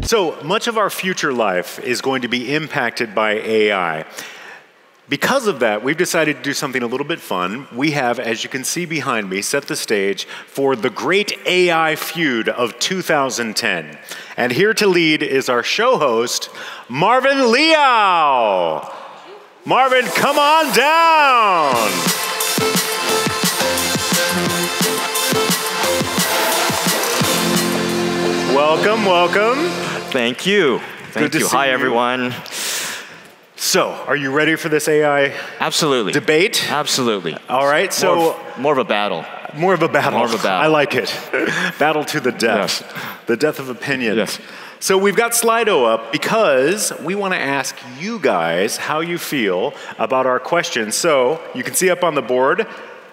So much of our future life is going to be impacted by AI. Because of that, we've decided to do something a little bit fun. We have, as you can see behind me, set the stage for the great AI feud of 2010. And here to lead is our show host, Marvin Liao. Marvin, come on down. Welcome, welcome. Thank you. Thank you. Hi, everyone. So, are you ready for this AI Absolutely. debate? Absolutely. All right, so... More of a battle. More of a battle. More of a battle. I like it. Battle to the death. Yes. The death of opinion. Yes. So we've got Slido up because we want to ask you guys how you feel about our questions. So you can see up on the board,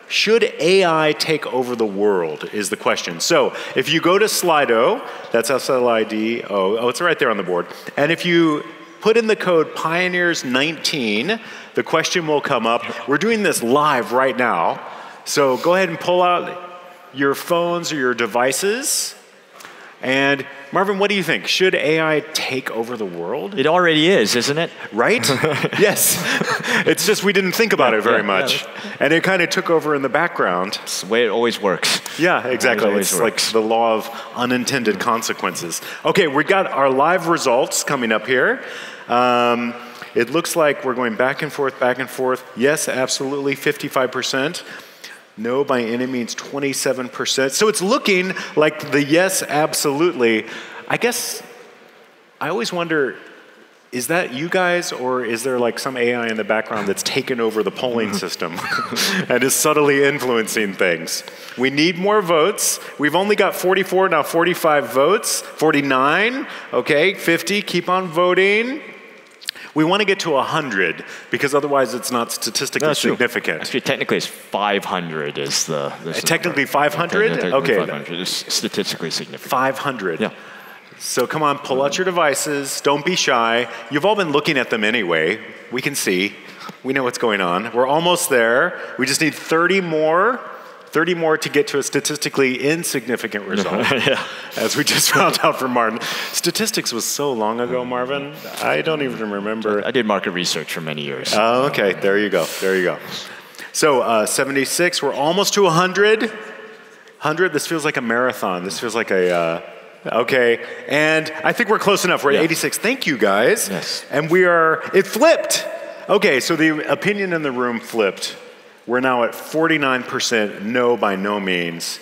should AI take over the world is the question. So if you go to Slido, that's S-L-I-D-O, oh, it's right there on the board. And if you put in the code Pioneers19, the question will come up. We're doing this live right now. So go ahead and pull out your phones or your devices. And Marvin, what do you think? Should AI take over the world? It already is, isn't it? Right? Yes. It's just we didn't think about it very much. And it kind of took over in the background. It's the way it always works. Yeah, exactly. It's like the law of unintended consequences. Okay, we got our live results coming up here. It looks like we're going back and forth, back and forth. Yes, absolutely, 55%. No, by any means, 27%. So it's looking like the yes, absolutely. I guess I always wonder, is that you guys, or is there like some AI in the background that's taken over the polling system and is subtly influencing things? We need more votes. We've only got 44, now 45 votes. 49, okay, 50, keep on voting. We want to get to 100 because otherwise it's not statistically significant. Actually, technically it's 500 is the technically 500? Okay. 500 is statistically significant. 500. Yeah. So come on, pull out your devices. Don't be shy. You've all been looking at them anyway. We can see. We know what's going on. We're almost there. We just need 30 more. 30 more to get to a statistically insignificant result, as we just found out from Martin. Statistics was so long ago, Marvin. I don't even remember. I did market research for many years. Oh, okay. There you go. There you go. So 76. We're almost to 100. 100. This feels like a marathon. This feels like a... okay. And I think we're close enough. We're at 86. Thank you, guys. Yes. And we are... It flipped. Okay, so the opinion in the room flipped. We're now at 49% no by no means,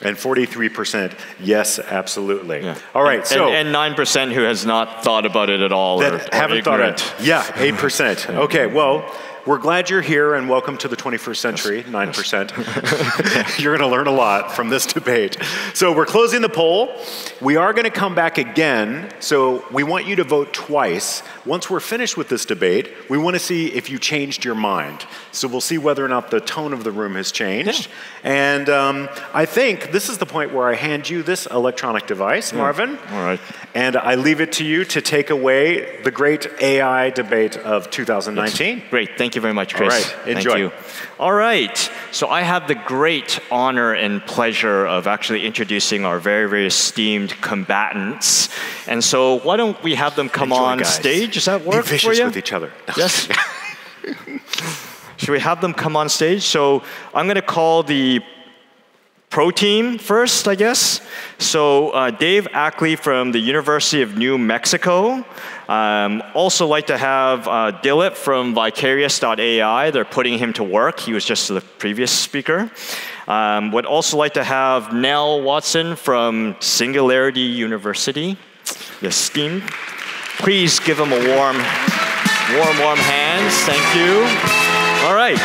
and 43% yes, absolutely. Yeah. All right, and 9% who has not thought about it at all, that haven't thought it. Yeah, 8%. Okay, well, we're glad you're here, and welcome to the 21st century. 9%. You're going to learn a lot from this debate. So we're closing the poll. We are going to come back again. So we want you to vote twice. Once we're finished with this debate, we want to see if you changed your mind. So we'll see whether or not the tone of the room has changed. Yeah. And I think this is the point where I hand you this electronic device, Marvin. All right. And I leave it to you to take away the great AI debate of 2019. Yes. Great. Thank you very much, Chris. All right. Enjoy. Thank you. All right. So I have the great honor and pleasure of actually introducing our very, very esteemed combatants. And so why don't we have them come on stage? Does that work for you? Be vicious with each other. Yes. Should we have them come on stage? So I'm going to call the pro team first, I guess. So Dave Ackley from the University of New Mexico. Also like to have Dileep from Vicarious.ai. They're putting him to work. He was just the previous speaker. Would also like to have Nell Watson from Singularity University. The esteemed. Please give him a warm hands. Thank you. All right.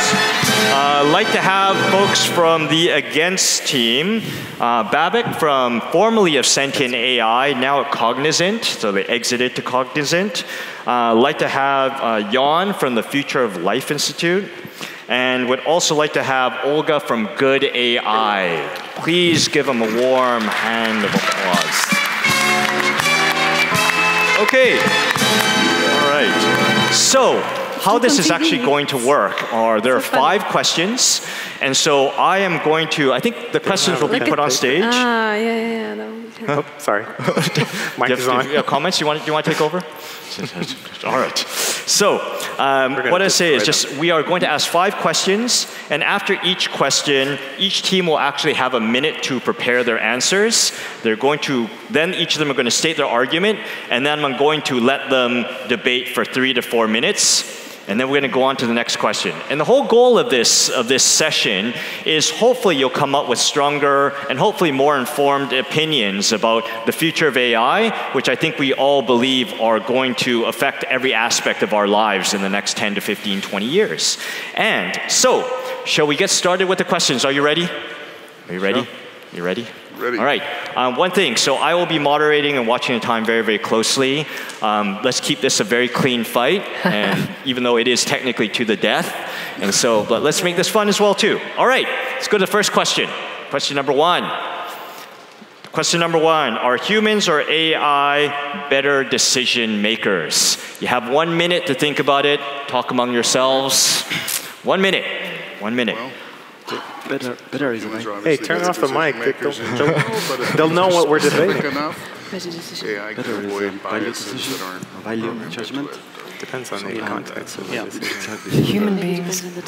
Like to have folks from the against team. Babak from formerly of Sentient AI, now at Cognizant, so they exited to Cognizant. Like to have Jaan from the Future of Life Institute. And would also like to have Olga from Good AI. Please give them a warm hand of applause. Okay. All right. So, how this is actually going to work are there are 5 questions. And so I am going to, I think the questions will be put on stage. Oh, sorry. Mic is on. Do you have comments? You want to take over? All right. So what I say is just we are going to ask 5 questions, and after each question, each team will actually have a minute to prepare their answers. They're going to, then each of them are going to state their argument, and then I'm going to let them debate for 3 to 4 minutes. And then we're going to go on to the next question. And the whole goal of this session is hopefully you'll come up with stronger and hopefully more informed opinions about the future of AI, which I think we all believe are going to affect every aspect of our lives in the next 10 to 15, 20 years. And so, shall we get started with the questions? Are you ready? Are you ready? Sure. You ready? Ready. All right. One thing. So I will be moderating and watching the time very, very closely. Let's keep this a very clean fight, and even though it is technically to the death. And so, but let's make this fun as well too. All right. Let's go to the first question. Question number 1. Question number 1. Are humans or AI better decision makers? You have 1 minute to think about it. Talk among yourselves. 1 minute. 1 minute. Well, Better is right. Hey, turn off the mic. They'll know what we're debating. AI can avoid biases that aren't Value judgment. Depends on the context. Yeah, exactly. Human beings can be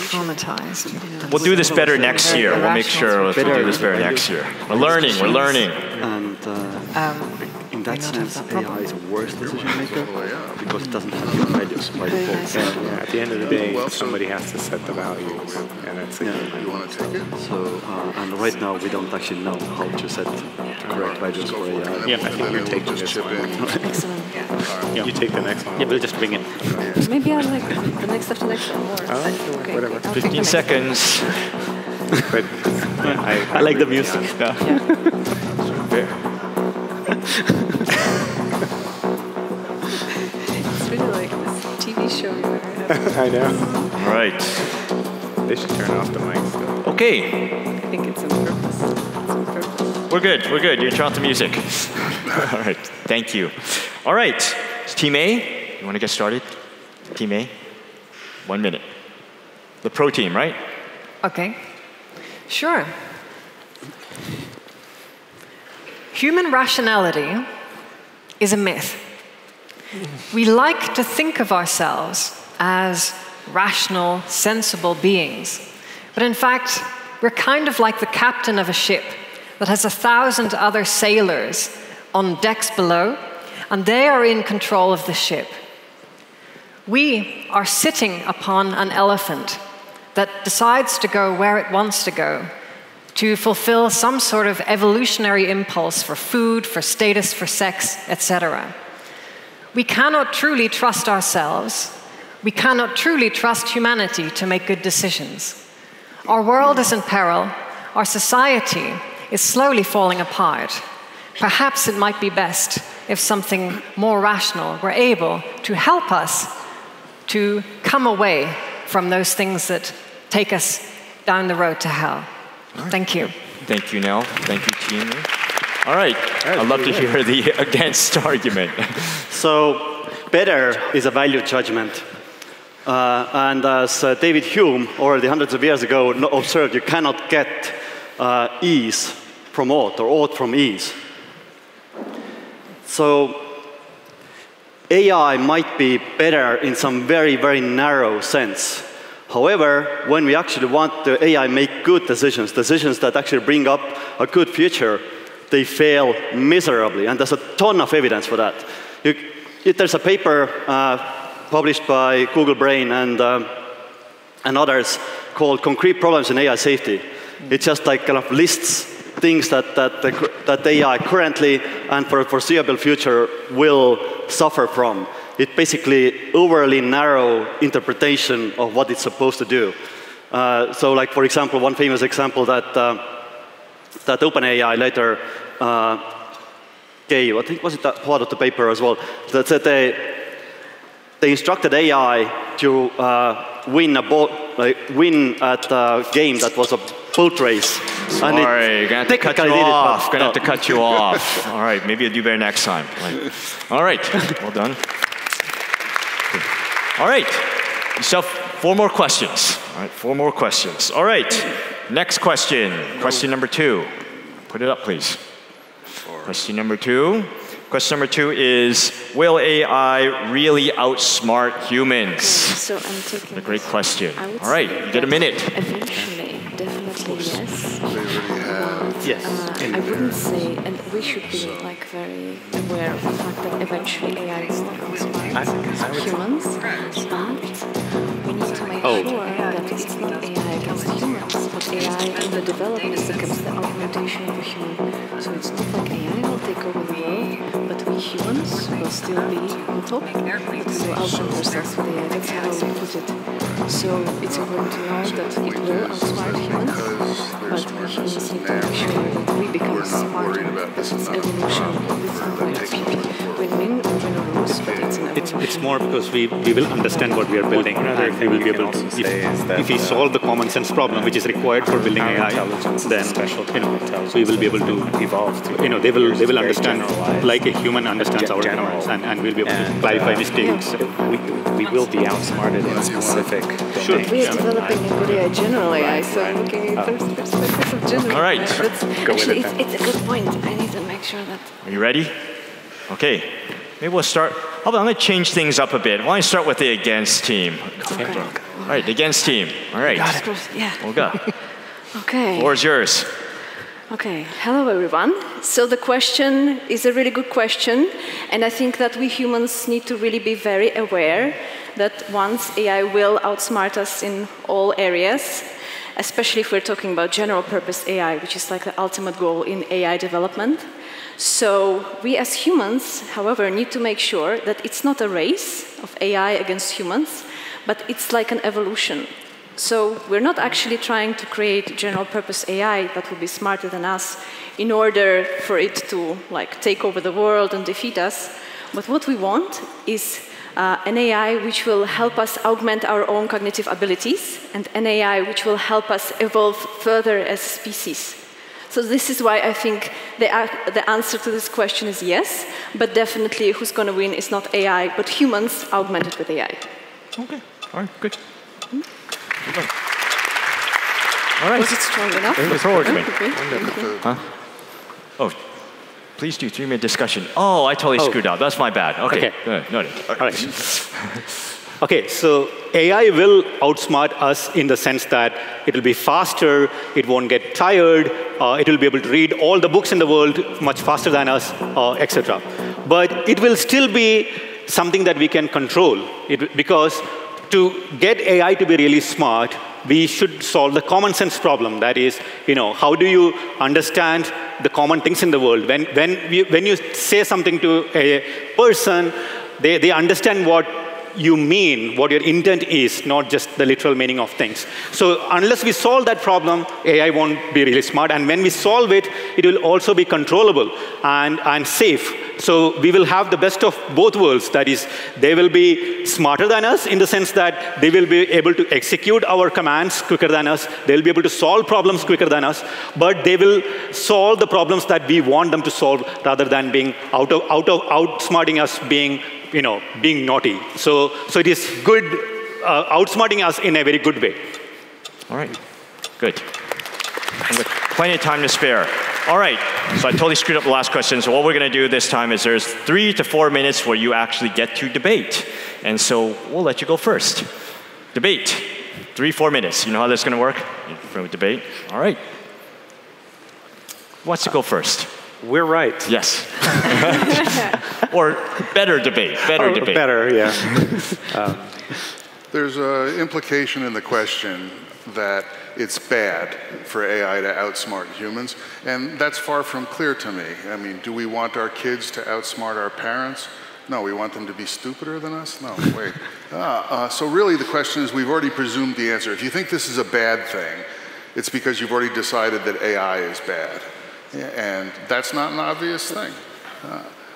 traumatized. We'll do this better next year. We'll make sure we'll do this better next year. We're learning. We're learning. And in that sense, AI is a worse decision maker because it doesn't have the values by default. Yeah, at the end of the day, somebody has to set the values, and that's it. You want to take it? So, and right now we don't actually know how to set correct values for AI. Yeah, I think you're taking this chip one. in. Excellent. You take the next one. Yeah, we'll just bring it. Maybe I like the next after next one more. Okay, whatever. I'll take 15 the next seconds. But I like the music. It's really like this TV show you were having. I know. All right. They should turn off the mic still. Okay. I think it's on purpose. It's on purpose. We're good. We're good. You can turn off the music. All right. Thank you. All right. Team A, you want to get started? Team A? 1 minute. The pro team, right? Okay. Sure. Human rationality is a myth. We like to think of ourselves as rational, sensible beings. But in fact, we're kind of like the captain of a ship that has 1,000 other sailors on decks below, and they are in control of the ship. We are sitting upon an elephant that decides to go where it wants to go, to fulfill some sort of evolutionary impulse for food, for status, for sex, etc. We cannot truly trust ourselves. We cannot truly trust humanity to make good decisions. Our world is in peril. Our society is slowly falling apart. Perhaps it might be best if something more rational were able to help us to come away from those things that take us down the road to hell. Thank you. Thank you, Nell. Thank you, team. All right. I'd love to hear the against argument. So, better is a value judgment. And as David Hume, already hundreds of years ago, observed, you cannot get ease from ought, or ought from ease. So, AI might be better in some very, very narrow sense. However, when we actually want the AI make good decisions, decisions that actually bring up a good future, they fail miserably. And there's a ton of evidence for that. There's a paper published by Google Brain and others called Concrete Problems in AI Safety. It just like kind of lists things that AI currently and for a foreseeable future will suffer from. It basically overly narrow interpretation of what it's supposed to do. So like, for example, one famous example that OpenAI later gave, I think was it that part of the paper as well, that said they instructed AI to win at a game that was a boat race. Sorry, you're going to have to cut you off. Going to have to cut you off. All right, maybe you'll do better next time. All right, well done. All right. You still have 4 more questions. All right, 4 more questions. All right. Next question. Question number 2. Put it up, please. Question number 2. Question number 2 is, will AI really outsmart humans? So I'm taking a great question. All right, you get a minute. Eventually, definitely yes. They already have. Yes. I wouldn't say, and we should be like very aware of the fact that eventually AI is not outsmart humans, but we need to make sure that it's not AI against humans, but AI in the development becomes the augmentation of a human. So it's not like AI will take over the world, but we humans will still be on top, but we will augment ourselves with AI. That's how we put it. So it's important to know that it will outsmart humans, but we humans need to make sure that we become smarter. That it's evolution. It's not going to be win-win or win or lose, but it's an evolution. It's more because we will understand what we are building, and we will be able to, if we solve the common sense problem, which is required for building AI, then we will be able to evolve. They will understand like a human understands our ignorance, and we'll be able to clarify mistakes. We will be outsmarted in a specific domain. We are developing a good AI, general AI, so I'm looking at the perspective of general. All right. Actually, it's a good point. I need to make sure that... Are you ready? Okay. Maybe we'll start. I'm going to change things up a bit. Why don't you start with the against team? Okay. All right, the against team. All right. Yeah. Olga, Okay. floor is yours. Okay, hello everyone. So the question is a really good question, and I think that we humans need to really be very aware that once AI will outsmart us in all areas, especially if we're talking about general purpose AI, which is like the ultimate goal in AI development. So we as humans, however, need to make sure that it's not a race of AI against humans, but it's like an evolution. So we're not actually trying to create general purpose AI that will be smarter than us in order for it to take over the world and defeat us. But what we want is an AI which will help us augment our own cognitive abilities, and an AI which will help us evolve further as a species. So this is why I think the answer to this question is yes, but definitely who's going to win is not AI, but humans augmented with AI. Okay, all right, good. All right. Was it strong enough? Throw it to me. Huh? Oh, please do 3-minute discussion. Oh, I totally screwed up. That's my bad. Okay. Good. Noted. All right. Okay, so AI will outsmart us in the sense that it will be faster, it won't get tired, it will be able to read all the books in the world much faster than us, etc. But it will still be something that we can control, because to get AI to be really smart, we should solve the common sense problem. That is, how do you understand the common things in the world? When you say something to a person, they understand what you mean, what your intent is, not just the literal meaning of things. So unless we solve that problem, AI won't be really smart. And when we solve it, it will also be controllable and safe. So we will have the best of both worlds. That is, they will be smarter than us in the sense that they will be able to execute our commands quicker than us. They'll be able to solve problems quicker than us. But they will solve the problems that we want them to solve rather than being outsmarting us, being naughty. So it is good, outsmarting us in a very good way. All right, good. And with plenty of time to spare. All right, so I totally screwed up the last question. So what we're going to do this time is there's 3 to 4 minutes where you actually get to debate. And so we'll let you go first. Debate, 3-4 minutes. You know how this is going to work? For debate. All right. Who wants to go first? We're right. Yes. Or better debate. Debate. Better, yeah. There's an implication in the question that it's bad for AI to outsmart humans, and that's far from clear to me. I mean, do we want our kids to outsmart our parents? No, we want them to be stupider than us? No, wait. So really the question is, we've already presumed the answer. If you think this is a bad thing, it's because you've already decided that AI is bad. And that's not an obvious thing.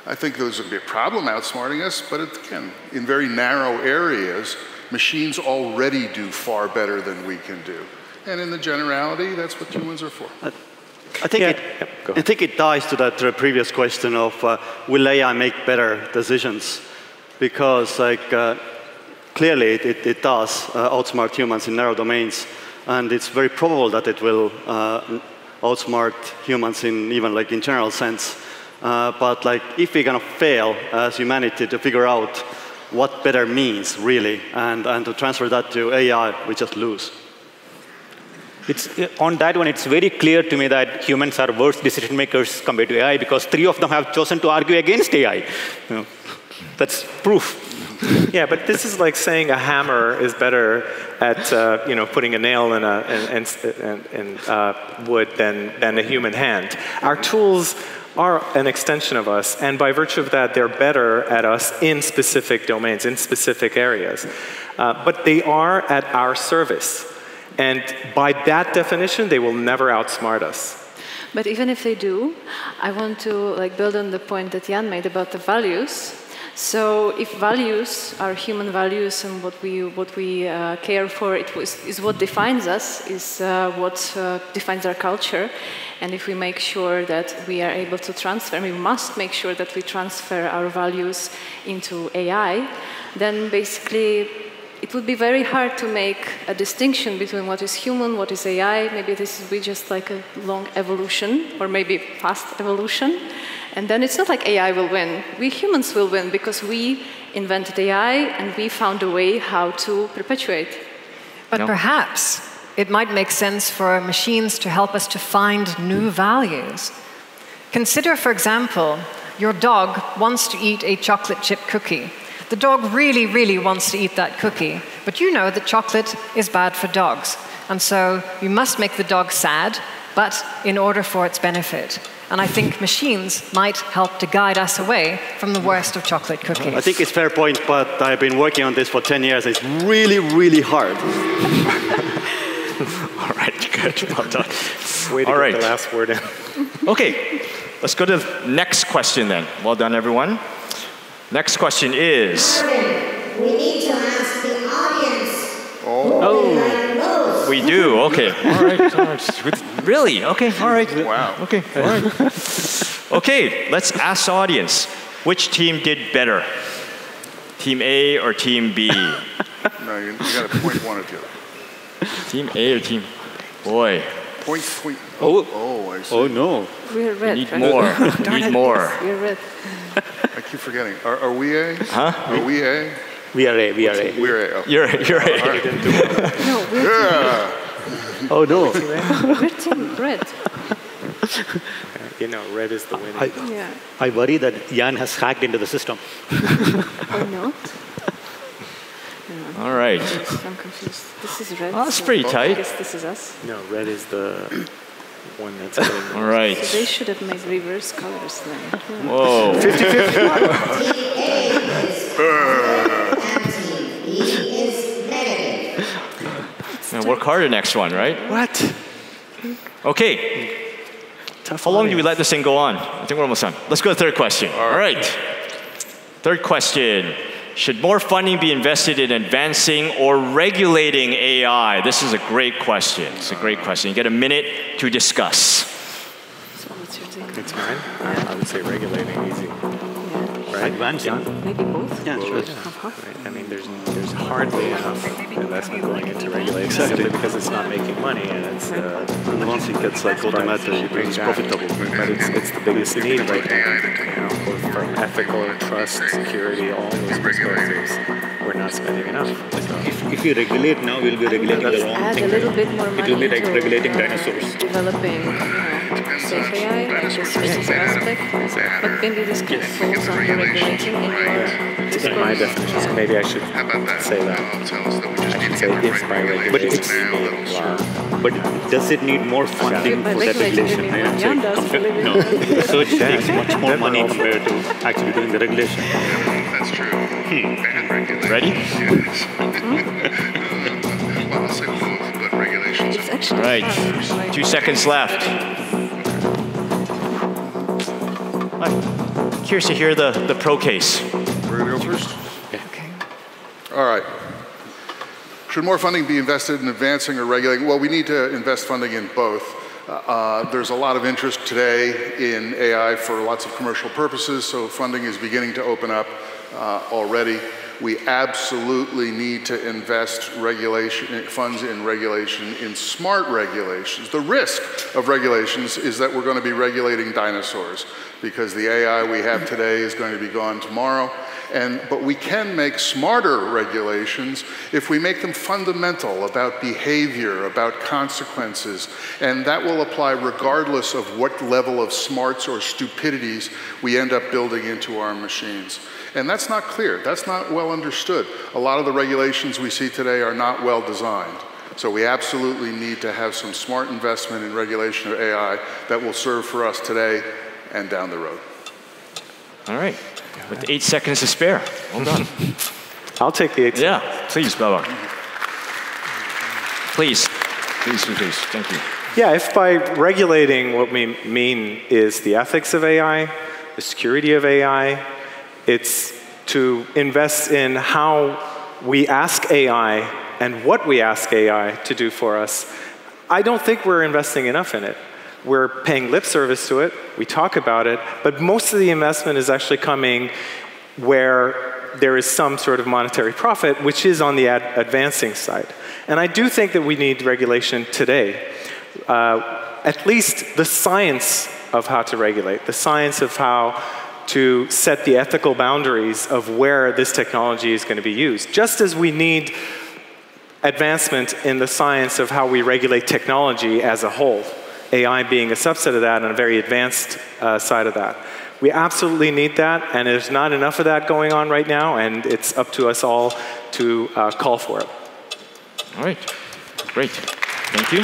I think there's going to be a problem outsmarting us, but again, in very narrow areas, machines already do far better than we can do. And in the generality, that's what humans are for. I think it ties to that previous question of will AI make better decisions? Because clearly it does outsmart humans in narrow domains, and it's very probable that it will outsmart humans in even like in general sense. But like if we kind of fail as humanity to figure out what better means really, and to transfer that to AI, we just lose. On that one, it's very clear to me that humans are worse decision makers compared to AI because 3 of them have chosen to argue against AI. That's proof. Yeah, but this is like saying a hammer is better at putting a nail in wood than a human hand. Our tools are an extension of us, and by virtue of that, they're better at us in specific domains, in specific areas. But they are at our service. And by that definition, they will never outsmart us. But even if they do, I want to build on the point that Jaan made about the values. So if values are human values and what we care for is what defines us, is what defines our culture, and if we make sure that we are able to transfer, we must make sure that we transfer our values into AI, then basically it would be very hard to make a distinction between what is human, what is AI. Maybe this will be just like a long evolution, or maybe fast evolution. And then it's not like AI will win. We humans will win because we invented AI and we found a way how to perpetuate. But perhaps it might make sense for machines to help us to find new values. Consider, for example, your dog wants to eat a chocolate chip cookie. The dog really, really wants to eat that cookie, but you know that chocolate is bad for dogs. And so you must make the dog sad, but in order for its benefit. And I think machines might help to guide us away from the worst of chocolate cookies. I think it's a fair point, but I've been working on this for 10 years. It's really, really hard. All right, good. Well done. Way to get the last word in. Okay, let's go to the next question then. Well done, everyone. Next question is... We need to ask the audience. Oh, we do, okay. All right. Really? Okay, all right. Wow. Okay, all right. Okay, let's ask the audience. Which team did better? Team A or Team B? No, you got to point one or the other. Team A or Team... Boy. Point. Oh, I see. Oh, no. We're red. We need more. We need more. We're red. I keep forgetting. Are we A? Huh? Are we A? We are A. We're A. Oh. You're A. No, we're Oh, no. we're team red. Red is the winning. Yeah. I worry that Jaan has hacked into the system. Or not. All right. I'm confused. This is red. Oh, that's pretty tight. I guess this is us. No, red is the one that's getting... All right. So they should have made reverse colors then. Whoa. 50-50. Team A is positive and Team B is negative. Now work harder next one, right? What? Okay. How long do we let this thing go on? I think we're almost done. Let's go to the third question. All right. Third question. Should more funding be invested in advancing or regulating AI? This is a great question. It's a great question. You get a minute to discuss. So what's your take? It's mine? I would say regulating easy. Right? Advancing. Maybe both? Yeah, sure. Right. I mean, there's hardly enough investment going into regulating simply because it's not making money, and it's And once it gets like automated, it's profitable. But it's the biggest need right now. Both from ethical, trust, security, all those perspectives. We're not spending enough. So. If you regulate now, we'll be regulating the wrong Add thing. a little bit more money It will be like to regulating dinosaurs. developing safe AI, like this physical aspect. But maybe this kind of falls under regulating in your In my definition, maybe I should say that. I should say if by regulation, But does it need more funding By for that regulating, regulation? maybe Jaan does, believe it or No. not. So it takes much more money compared to actually doing the regulation. That's true. Bad regulation. Ready? Well, I'll say both, but regulations. It's actually All right. hard. 2 seconds left. I'm curious to hear the pro case. We're going to go first? Okay. All right. Should more funding be invested in advancing or regulating? Well, we need to invest funding in both. There's a lot of interest today in AI for lots of commercial purposes, so funding is beginning to open up already. we absolutely need to invest funds in regulation, in smart regulations. The risk of regulations is that we're going to be regulating dinosaurs, because the AI we have today is going to be gone tomorrow. But we can make smarter regulations if we make them fundamental about behavior, about consequences, and that will apply regardless of what level of smarts or stupidities we end up building into our machines. And that's not clear. That's not well understood. A lot of the regulations we see today are not well designed. So we absolutely need to have some smart investment in regulation of AI that will serve for us today and down the road. All right. With 8 seconds to spare. Well done. I'll take the 8 seconds. Yeah, please, Babak. Please. Please. Thank you. Yeah, if by regulating what we mean is the ethics of AI, the security of AI, it's to invest in how we ask AI and what we ask AI to do for us, I don't think we're investing enough in it. We're paying lip service to it, we talk about it, but most of the investment is actually coming where there is some sort of monetary profit, which is on the advancing side. And I do think that we need regulation today. At least the science of how to regulate, the science of how to set the ethical boundaries of where this technology is going to be used. Just as we need advancement in the science of how we regulate technology as a whole, AI being a subset of that and a very advanced side of that. We absolutely need that, and there's not enough of that going on right now, and it's up to us all to call for it. All right, great, thank you.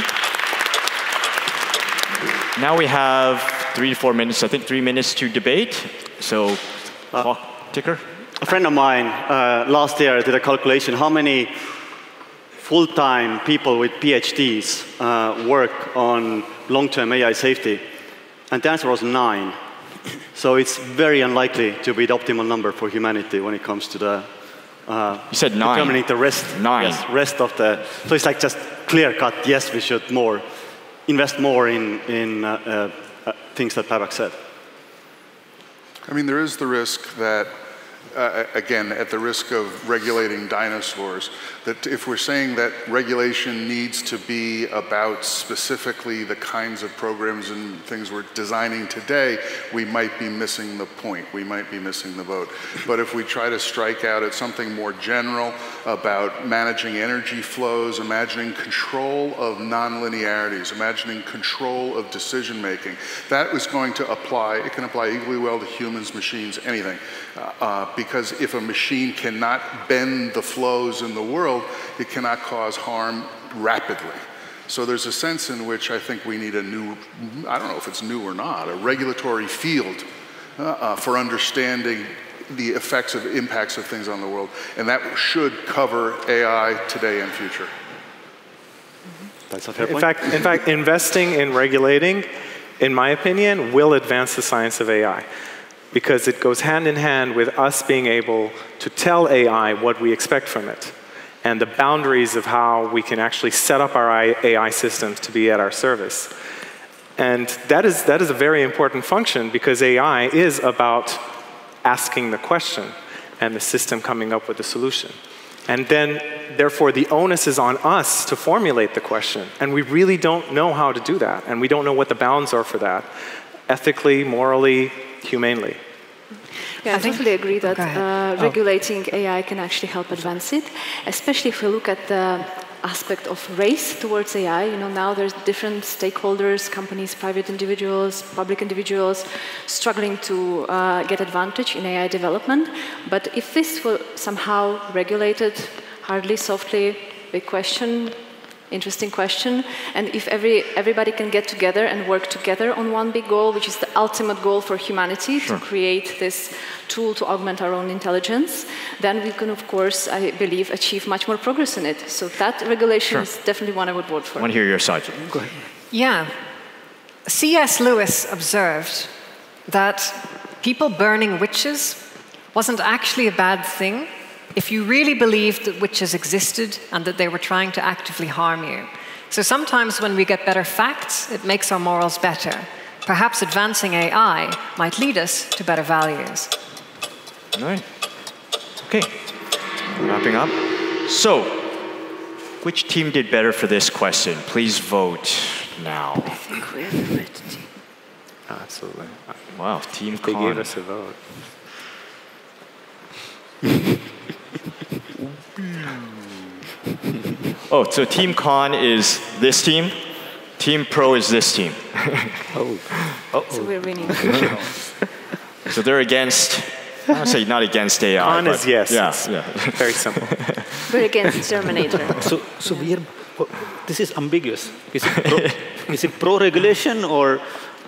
Now we have 3 to 4 minutes, I think 3 minutes to debate. So, clock ticker. A friend of mine last year did a calculation how many full-time people with PhDs work on long-term AI safety, and the answer was 9. So it's very unlikely to be the optimal number for humanity when it comes to the you said 9. Determining the rest. 9. Yes, rest of the. So it's like just clear cut. Yes, we should invest more in things that Babak said. I mean, there is the risk that, again, at the risk of regulating dinosaurs, that if we're saying that regulation needs to be about specifically the kinds of programs and things we're designing today, we might be missing the point. We might be missing the boat. But if we try to strike out at something more general about managing energy flows, imagining control of nonlinearities, imagining control of decision making, that is going to apply. It can apply equally well to humans, machines, anything. Because if a machine cannot bend the flows in the world, it cannot cause harm rapidly. So there's a sense in which I think we need a new, I don't know if it's new or not, a regulatory field for understanding the effects of impacts of things on the world. And that should cover AI today and future. That's a fair point. In fact, investing in regulating, in my opinion, will advance the science of AI. Because it goes hand in hand with us being able to tell AI what we expect from it and the boundaries of how we can actually set up our AI systems to be at our service. And that is a very important function because AI is about asking the question and the system coming up with the solution. And then, therefore, the onus is on us to formulate the question. And we really don't know how to do that. And we don't know what the bounds are for that, ethically, morally, humanely. Yeah, I totally agree that regulating AI can actually help advance it, especially if we look at the aspect of race towards AI. You know, now there's different stakeholders, companies, private individuals, public individuals, struggling to get advantage in AI development. But if this were somehow regulated, hardly, softly, big question, interesting question, and if everybody can get together and work together on one big goal, which is the ultimate goal for humanity, to create this tool to augment our own intelligence, then we can, of course, I believe, achieve much more progress in it. So that regulation is definitely one I would vote for. I want to hear your side. Go ahead. Yeah. C.S. Lewis observed that people burning witches wasn't actually a bad thing if you really believed that witches existed and that they were trying to actively harm you. So sometimes when we get better facts, it makes our morals better. Perhaps advancing AI might lead us to better values. All right. Okay. Wrapping up. So, which team did better for this question? Please vote now. Absolutely. Wow, Team They Con. gave us a vote. Oh, so Team Con is this team. Team Pro is this team. So we're winning. So they're against, I would say not against AI. Con but is yes. Yeah, It's yeah. very simple. We're against Terminator. So we are, this is ambiguous. Is it pro-regulation or?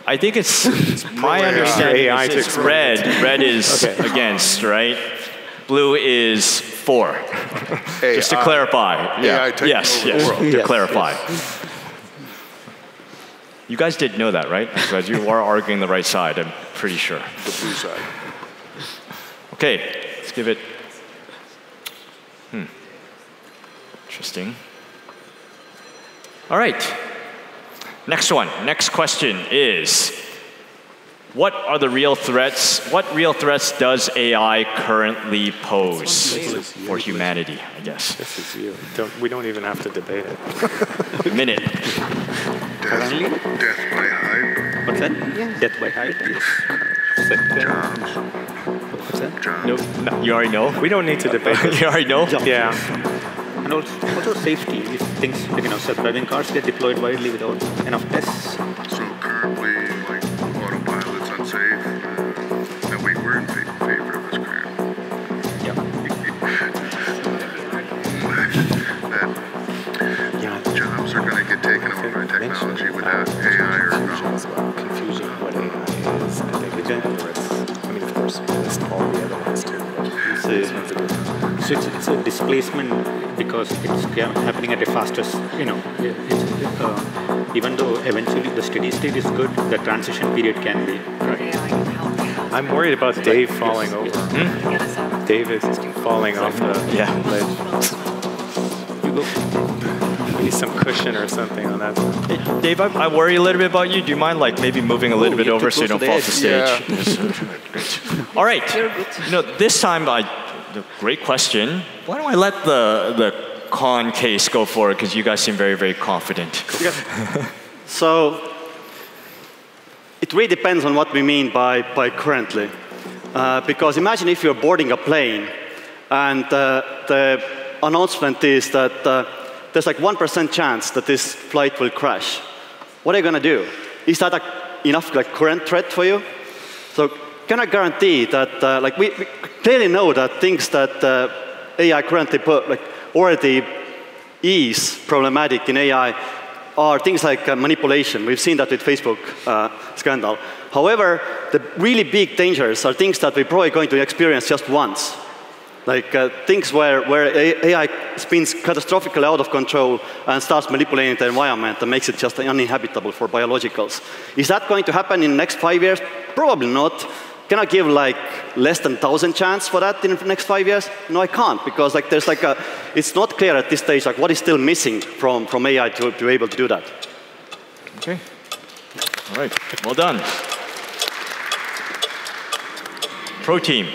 I think it's my understanding AI is it's red. Red is against, right? Blue is for. Just to clarify. AI taking Yes, over the yes. world. To clarify. You guys did know that, right? Because you are arguing the right side, I'm pretty sure. The blue side. Okay, let's give it. Interesting. All right. Next one. Next question is, what are the real threats? What real threats does AI currently pose for humanity, I guess? This is you. We don't even have to debate it. Minute. Currently? Death by hype. What's that? Death by hype. What's that? No, you already know? We don't need to debate it. You already know? Yeah. And also safety. If things like self-driving cars get deployed widely without enough tests. So currently, like, autopilot's unsafe, and we're in favor of this grant. Yeah. That jobs are going to get taken over by technology without AI or no. Confusion what AI is. I think of course, we list all the other ones too. So it's a displacement because it's happening at a faster, even though eventually the steady state is good, the transition period can be. I'm worried about Dave falling over. Dave is falling off the ledge. You go. Maybe some cushion or something on that. Hey, Dave, I worry a little bit about you. Do you mind maybe moving a little bit over so you don't fall off the stage? Yeah. All right. This time, great question. Why don't I let the con case go for it? Because you guys seem very, very confident. So it really depends on what we mean by currently. Because imagine if you're boarding a plane and the announcement is that there's like 1% chance that this flight will crash. What are you going to do? Is that enough current threat for you? So can I guarantee that we clearly know that things that AI currently already is problematic in AI are things like manipulation. We've seen that with Facebook scandal. However, the really big dangers are things that we're probably going to experience just once. Like things where AI spins catastrophically out of control and starts manipulating the environment and makes it just uninhabitable for biologicals. Is that going to happen in the next 5 years? Probably not. Can I give less than 1,000 chance for that in the next 5 years? No, I can't, because there's it's not clear at this stage what is still missing from AI to be able to do that. Okay. All right. Well done. Pro team.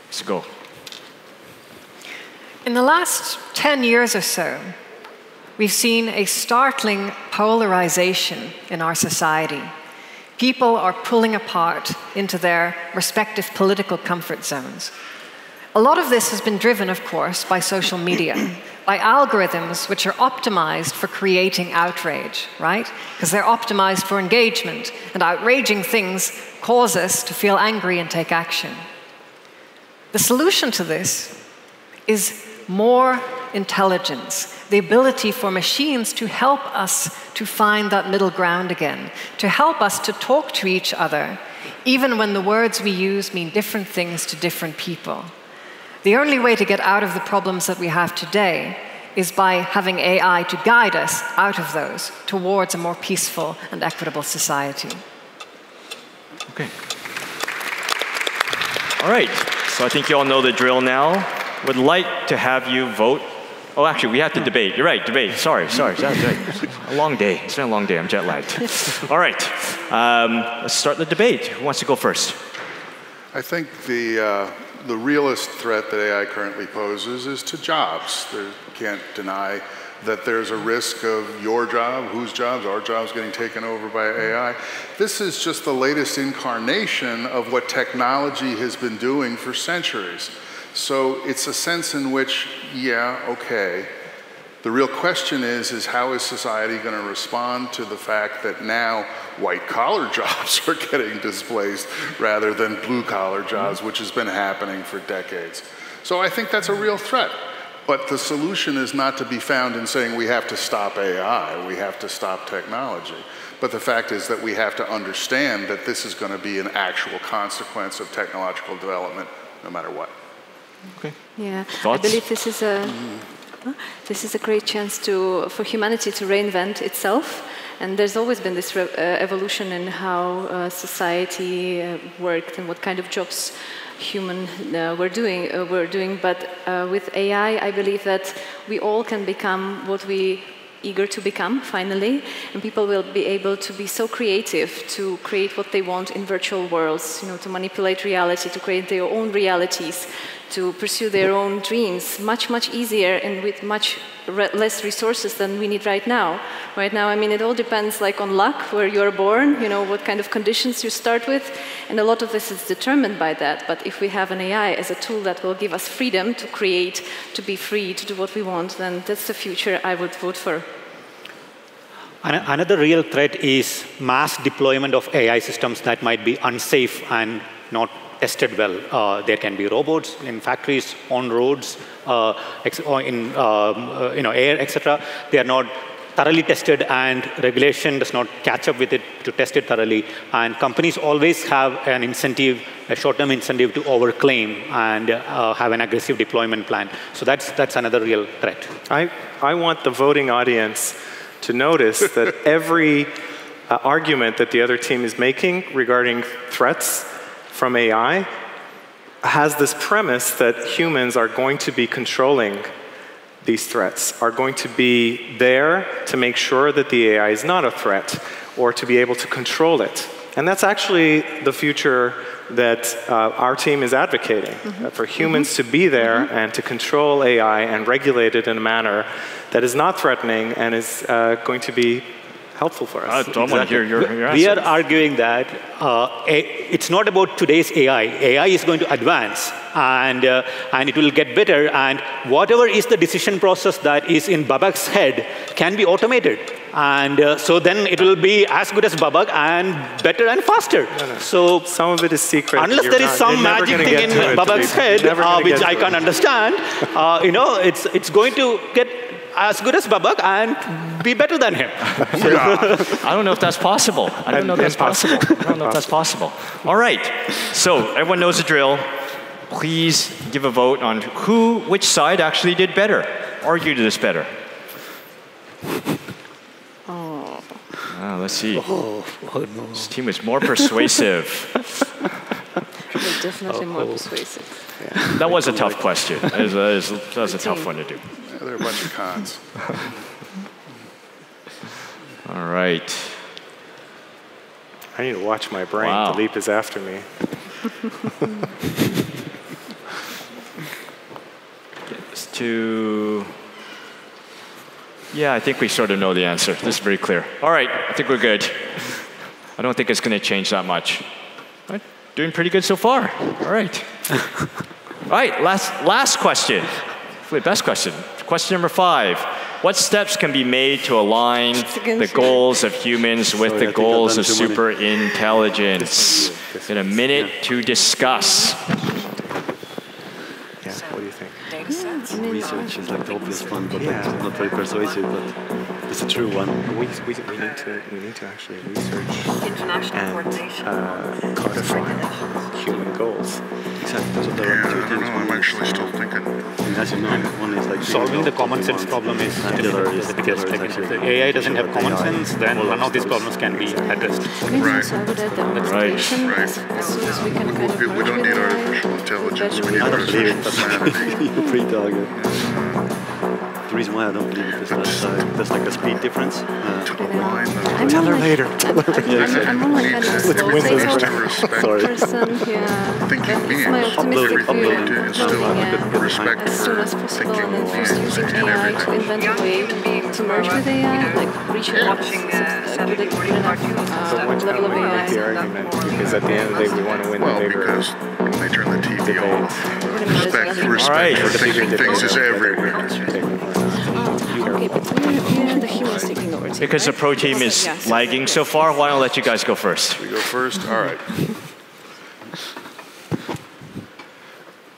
Let's go. In the last 10 years or so, we've seen a startling polarization in our society. People are pulling apart into their respective political comfort zones. A lot of this has been driven, of course, by social media, by algorithms which are optimized for creating outrage, right? Because they're optimized for engagement, and outraging things cause us to feel angry and take action. The solution to this is more intelligence, the ability for machines to help us to find that middle ground again, to help us to talk to each other, even when the words we use mean different things to different people. The only way to get out of the problems that we have today is by having AI to guide us out of those towards a more peaceful and equitable society. Okay. All right. So I think you all know the drill now. Would like to have you vote. Oh, actually, we have to debate. You're right, debate. Sorry. A long day. It's been a long day. I'm jet lagged. All right. Let's start the debate. Who wants to go first? I think the the realest threat that AI currently poses is to jobs. You can't deny that there's a risk of your job, whose jobs, our jobs getting taken over by AI. This is just the latest incarnation of what technology has been doing for centuries. So it's a sense in which, yeah, okay. The real question is how is society going to respond to the fact that now white-collar jobs are getting displaced rather than blue-collar jobs, which has been happening for decades. So I think that's a real threat. But the solution is not to be found in saying we have to stop AI, we have to stop technology. But the fact is that we have to understand that this is going to be an actual consequence of technological development, no matter what. Okay. Yeah, Thoughts? I believe this is a great chance for humanity to reinvent itself. And there's always been this evolution in how society worked and what kind of jobs human were doing. But with AI, I believe that we all can become what we eager to become, finally, and people will be able to be so creative to create what they want in virtual worlds, to manipulate reality, to create their own realities, to pursue their own dreams much, much easier and with much less resources than we need right now. Right now, I mean, it all depends on luck, where you're born, what kind of conditions you start with, and a lot of this is determined by that. But if we have an AI as a tool that will give us freedom to create, to be free, to do what we want, then that's the future I would vote for. Another real threat is mass deployment of AI systems that might be unsafe and not tested well. There can be robots in factories, on roads, in air, etc. They are not thoroughly tested, and regulation does not catch up with it to test it thoroughly. And companies always have an incentive, a short-term incentive to overclaim and have an aggressive deployment plan. So that's another real threat. I want the voting audience to notice that every argument that the other team is making regarding threats from AI has this premise that humans are going to be controlling these threats, are going to be there to make sure that the AI is not a threat, or to be able to control it. And that's actually the future that our team is advocating, for humans to be there and to control AI and regulate it in a manner that is not threatening and is going to be helpful for us. I want to hear your answer. We are arguing that it's not about today's AI. AI is going to advance, and it will get better, and whatever is the decision process that is in Babak's head can be automated. And so then it will be as good as Babak and better and faster. No. So some of it is secret. Unless there is some magic thing in Babak's head, which I can't understand, it's going to get as good as Babak and be better than him. I don't know if that's possible. I don't know if that's possible. All right. So everyone knows the drill. Please give a vote on which side actually did better, argued this better. Let's see. No. This team is more persuasive. They're definitely more persuasive. Yeah. That was a tough question. That was a tough one to do. Yeah, there are a bunch of cons. All right. I need to watch my brain. Wow. Dileep is after me. Get this to... Yeah, I think we sort of know the answer. This is very clear. All right, I think we're good. I don't think it's going to change that much. All right, doing pretty good so far. All right. All right, last question. Hopefully, best question. Question number 5. What steps can be made to align the goals of humans with the goals of super intelligence? In a minute to discuss. Yeah, what do you think? Research is like the obvious one, but not very persuasive, but it's a true one. We need to actually research and codify human goals. Exactly. So there are two things. I'm actually still thinking. And as you know, one is like solving the common sense problem is difficult. If the AI doesn't have common sense, then none of these problems can be addressed. Right. As soon as we can kind of We don't need artificial intelligence. We need I don't believe artificial it. sanity. Pre-target. reason why I don't believe it is that there's like a speed difference. Tell her later. I'm more like kind of a slow person. Yeah. Thinking beings. My optimistic view. To instill respect As soon as possible, and then first using AI to invent a way to merge with AI, like reaching a good enough level of AI. The argument, because at the end of the day, we want to win the Well, bigger. because when they turn the TV off, respect right. for thinking things is everywhere. Okay, but we're the humans taking over. Because the pro team is lagging so far, why don't I let you guys go first? We go first? All right.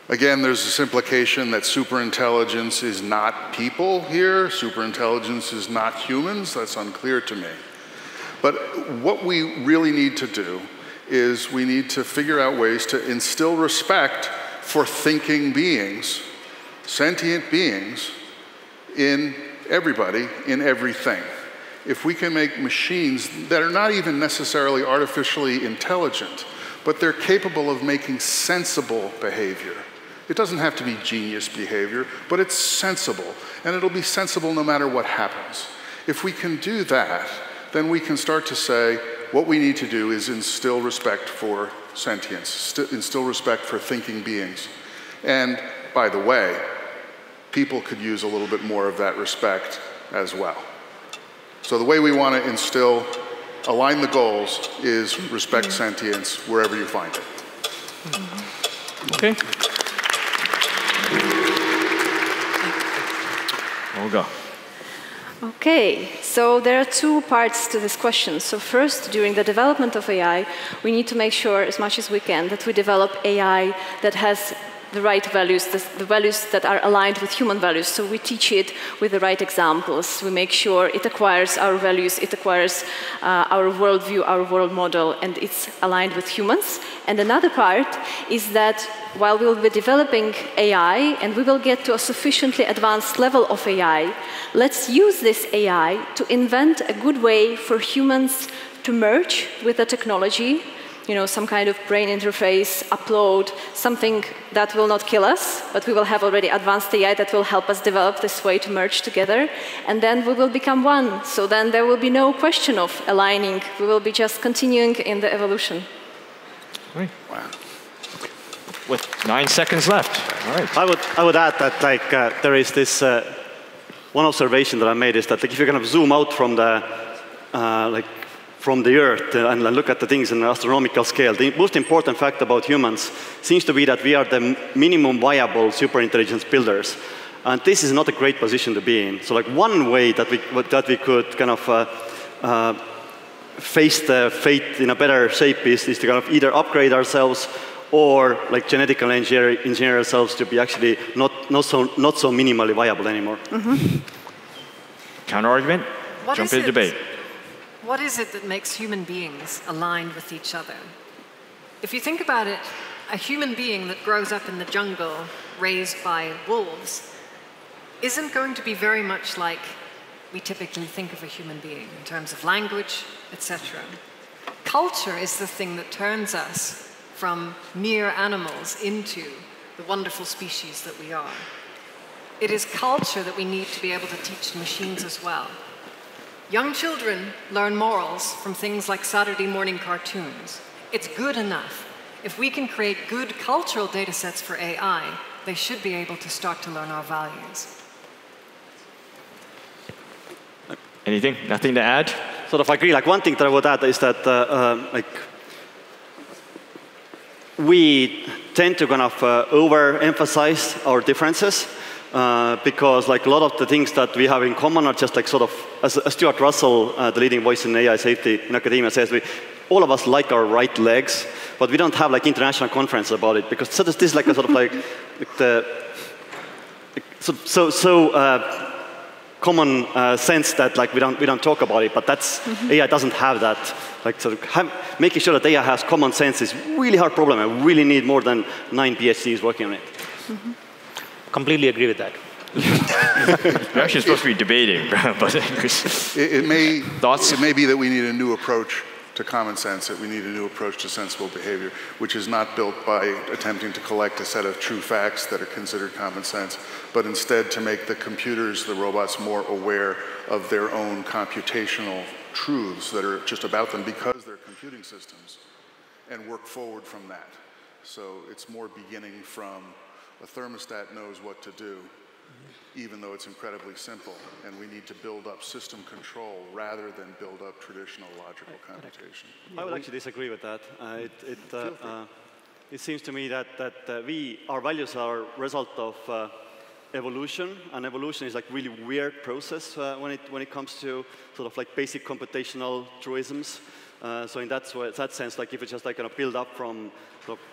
Again, there's this implication that superintelligence is not people here. Superintelligence is not humans. That's unclear to me. But what we really need to do is we need to figure out ways to instill respect for thinking beings, sentient beings, in everybody, in everything. If we can make machines that are not even necessarily artificially intelligent, but they're capable of making sensible behavior. It doesn't have to be genius behavior, but it's sensible, and it'll be sensible no matter what happens. If we can do that, then we can start to say, what we need to do is instill respect for sentience, instill respect for thinking beings. And by the way, people could use a little bit more of that respect as well. So the way we want to align the goals is respect sentience wherever you find it. Okay. Olga. Okay, so there are two parts to this question. So first, during the development of AI, we need to make sure as much as we can that we develop AI that has the right values, the values that are aligned with human values. So we teach it with the right examples. We make sure it acquires our values, it acquires our worldview, our world model, and it's aligned with humans. And another part is that while we will be developing AI and we will get to a sufficiently advanced level of AI, let's use this AI to invent a good way for humans to merge with the technology, you know, some kind of brain interface, upload, something that will not kill us, but we will have already advanced AI that will help us develop this way to merge together, and then we will become one. So then there will be no question of aligning. We will be just continuing in the evolution. Right. Wow. With 9 seconds left. All right. I would add that there is this one observation that I made is that if you kind of zoom out from the from the Earth and look at the things in an astronomical scale, the most important fact about humans seems to be that we are the minimum viable superintelligence builders. And this is not a great position to be in. So like one way that we could kind of face the fate in a better shape is to kind of either upgrade ourselves or like genetically engineer ourselves to be actually not so minimally viable anymore. Mm-hmm. Counter argument? Jump into debate. What is it that makes human beings aligned with each other? If you think about it, a human being that grows up in the jungle, raised by wolves, isn't going to be very much like we typically think of a human being in terms of language, etc. Culture is the thing that turns us from mere animals into the wonderful species that we are. It is culture that we need to be able to teach machines as well. Young children learn morals from things like Saturday morning cartoons. It's good enough. If we can create good cultural data sets for AI, they should be able to start to learn our values. Anything? Nothing to add? Sort of agree. Like one thing that I would add is that we tend to kind of overemphasize our differences. Because like a lot of the things that we have in common are just like sort of, as Stuart Russell, the leading voice in AI safety in academia says, all of us like our right legs, but we don't have like international conference about it because this is like a sort of like the common sense that like we don't talk about it, but that's AI doesn't have that. Like sort of making sure that AI has common sense is really hard problem. I really need more than 9 PhDs working on it. Mm-hmm. Completely agree with that. We're actually supposed to be debating, but it may be that we need a new approach to common sense, that we need a new approach to sensible behavior, which is not built by attempting to collect a set of true facts that are considered common sense, but instead to make the computers, the robots, more aware of their own computational truths that are just about them because they're computing systems, and work forward from that. So it's more beginning from a thermostat knows what to do, even though it's incredibly simple, and we need to build up system control rather than build up traditional logical computation. I would actually disagree with that. It seems to me that our values are a result of evolution, and evolution is like really weird process when it comes to sort of like basic computational truisms. So in that sense, like if it's just like going to build up from sort of,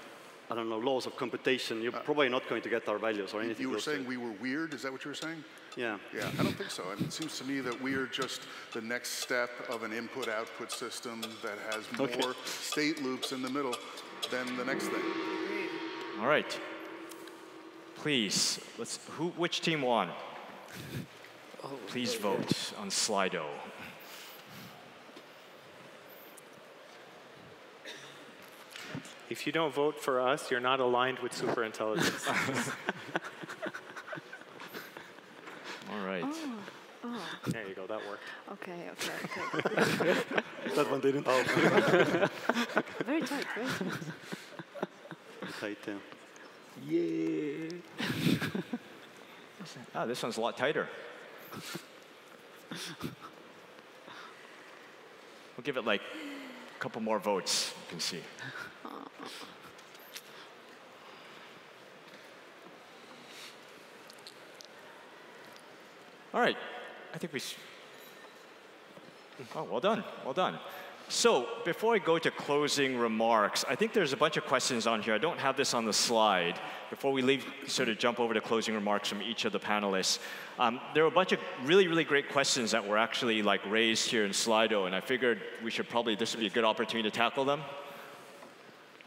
I don't know, laws of computation, you're probably not going to get our values or anything. You were saying we were weird? Is that what you were saying? Yeah. Yeah, I don't think so. I mean, it seems to me that we are just the next step of an input-output system that has more state loops in the middle than the next thing. All right. Please, which team won? Please vote on Slido. If you don't vote for us, you're not aligned with superintelligence. All right. There you go, that worked. Okay. That one didn't. Very tight, very tight. Tight, Yeah. Oh, this one's a lot tighter. We'll give it like a couple more votes, you can see. All right, I think oh, well done, well done. So before I go to closing remarks, I think there's a bunch of questions on here. I don't have this on the slide. Before we leave, sort of jump over to closing remarks from each of the panelists. There were a bunch of really, really great questions that were actually like raised here in Slido, and I figured this would be a good opportunity to tackle them.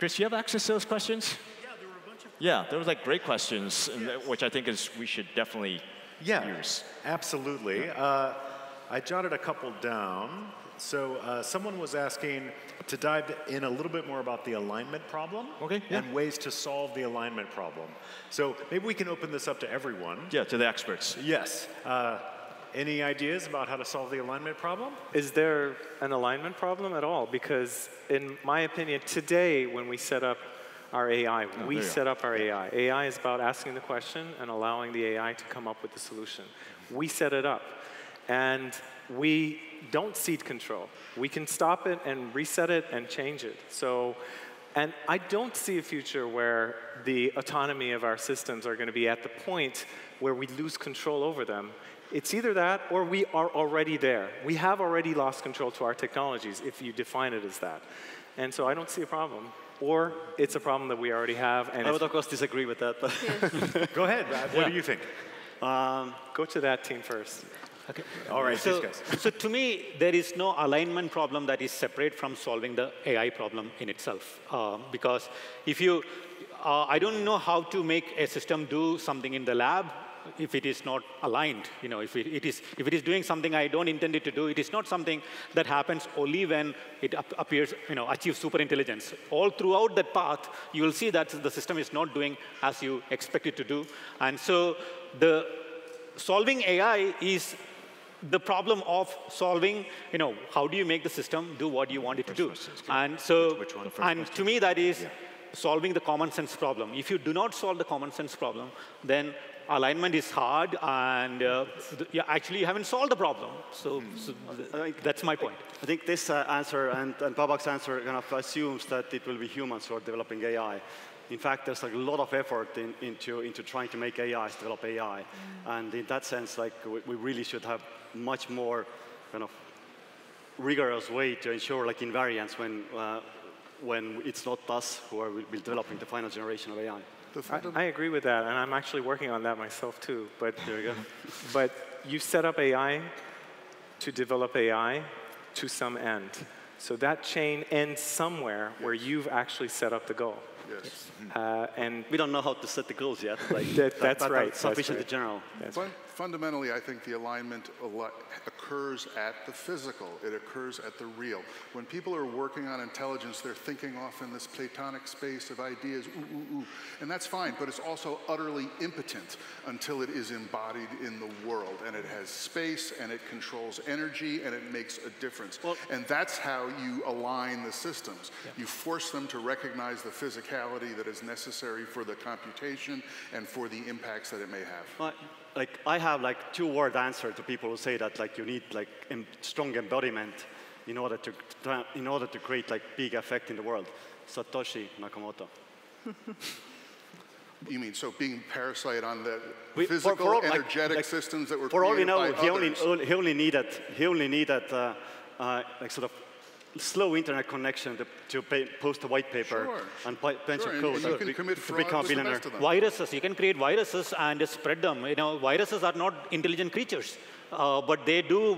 Chris, you have access to those questions? Yeah, there were a bunch of. Yeah, there was like great questions, which I think we should definitely use. Absolutely. I jotted a couple down. So someone was asking to dive in a little bit more about the alignment problem and ways to solve the alignment problem. So maybe we can open this up to everyone. Yeah, to the experts. Yes. Any ideas about how to solve the alignment problem? Is there an alignment problem at all? Because in my opinion, today when we set up our AI, we set up our AI. AI is about asking the question and allowing the AI to come up with the solution. We set it up. And we don't cede control. We can stop it and reset it and change it. So, and I don't see a future where the autonomy of our systems are going to be at the point where we lose control over them. It's either that or we are already there. We have already lost control to our technologies, if you define it as that. And so I don't see a problem. Or it's a problem that we already have. And I would, of course, disagree with that. But Go ahead, Brad. What do you think? Go to that team first. Okay. All right, so, these guys. So to me, there is no alignment problem that is separate from solving the AI problem in itself. Because if you, I don't know how to make a system do something in the lab if it is not aligned. You know, if it is doing something I don't intend it to do, it is not something that happens only when it appears, achieves super intelligence. All throughout that path, you will see that the system is not doing as you expect it to do. And so the solving AI is the problem of solving, how do you make the system do what you want it to do? And so, and to me, that is solving the common sense problem. If you do not solve the common sense problem, then alignment is hard, and actually you haven't solved the problem. So that's my point. I think this answer and Babak's answer kind of assumes that it will be humans who are developing AI. In fact, there's like a lot of effort into trying to make AIs develop AI. And in that sense, like we really should have much more kind of rigorous way to ensure like invariance when it's not us who are will be developing the final generation of AI. I agree with that, and I'm actually working on that myself too. But there we go. But you set up AI to develop AI to some end. So that chain ends somewhere where you've actually set up the goal. Yes. And we don't know how to set the goals yet. Like, that's right. Sufficiently general. Fundamentally, I think the alignment occurs occurs at the physical. It occurs at the real. When people are working on intelligence, they're thinking off in this Platonic space of ideas, and that's fine, but it's also utterly impotent until it is embodied in the world, and it has space, and it controls energy, and it makes a difference. Well, and that's how you align the systems. Yeah. You force them to recognize the physicality that is necessary for the computation and for the impacts that it may have. Like I have like two-word answer to people who say that like you need like strong embodiment in order to create like big effect in the world. Satoshi Nakamoto. You mean so being parasite on the physical, energetic systems that were for all we know, by others. He only needed like sort of slow internet connection to post a white paper and bunch of code. You can commit fraud become a billionaire. Viruses, you can create viruses and spread them. You know, viruses are not intelligent creatures, but they do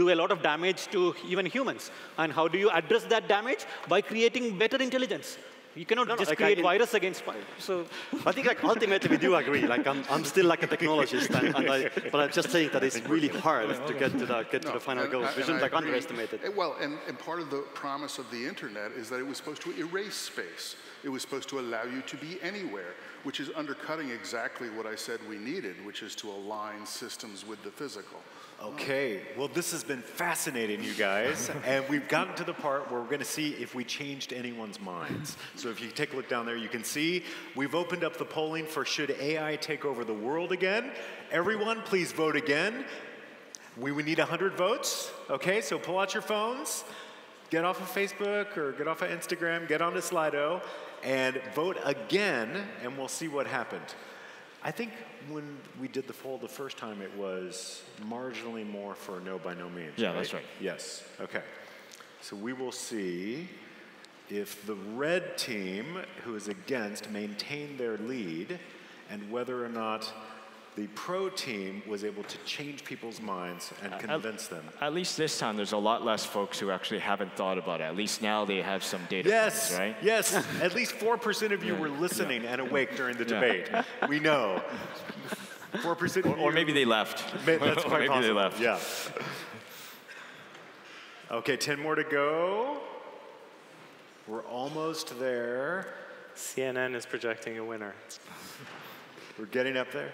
a lot of damage to even humans. And how do you address that damage? By creating better intelligence. You cannot just create virus against virus. So I think like ultimately we do agree. Like I'm still like a technologist, but I'm just saying that it's really hard to get to the final goal. We shouldn't like underestimate it. Well, and part of the promise of the internet is that it was supposed to erase space. It was supposed to allow you to be anywhere, which is undercutting exactly what I said we needed, which is to align systems with the physical. Okay, well, this has been fascinating, you guys, and we've gotten to the part where we're going to see if we changed anyone's minds. So if you take a look down there, you can see we've opened up the polling for should AI take over the world again. Everyone, please vote again. We would need 100 votes, okay? So pull out your phones, get off of Facebook or get off of Instagram, get onto Slido, and vote again, and we'll see what happened. I think when we did the poll the first time, it was marginally more for no by no means. Yeah, right? that's right. Yes, okay. So we will see if the red team, who is against, maintained their lead, and whether or not the pro team was able to change people's minds and convince them. At least this time, there's a lot less folks who actually haven't thought about it. At least now they have some data points, right? Yes, at least 4% of you were listening and awake during the debate. We know. 4% of you. Or maybe they left. That's quite maybe possible. They left. Yeah. Okay, 10 more to go. We're almost there. CNN is projecting a winner. We're getting up there.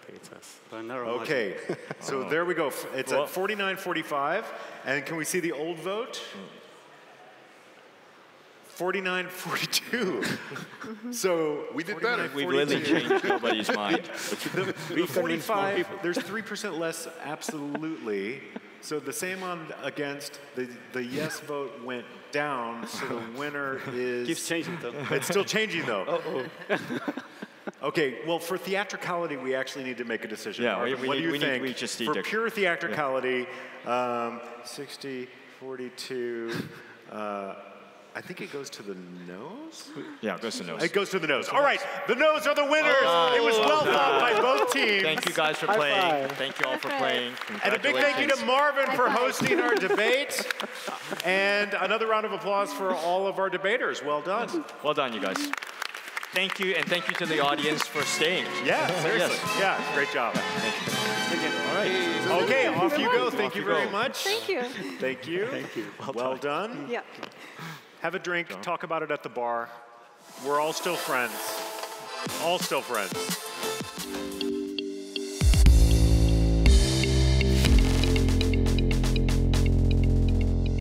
It's us. Okay, so there we go. It's at 49-45, and can we see the old vote? 49-42. So we did better. We've really changed nobody's mind. The 45, there's 3% less absolutely. So the same on against, the yes vote went down, so the winner is... Keeps changing though. It's still changing though. Okay, well, for theatricality, we actually need to make a decision. Yeah, Marvin, what do you think? We just need for to, pure theatricality, 60, 42, I think it goes to the nose? Yeah, it goes to the nose. It goes to the nose. All right, the nose are the winners. It was well thought by both teams. Thank you guys for playing. Thank you all for playing. And a big thank you to Marvin for hosting our debate. And another round of applause for all of our debaters. Well done. Well done, you guys. Thank you, and thank you to the audience for staying. Yeah, seriously. Yes. Yeah, great job. Thank you. All right. Okay, off you go. Thank you very much. Thank you. Thank you. Thank you. Well done. Yeah. Have a drink. Talk about it at the bar. We're all still friends. All still friends.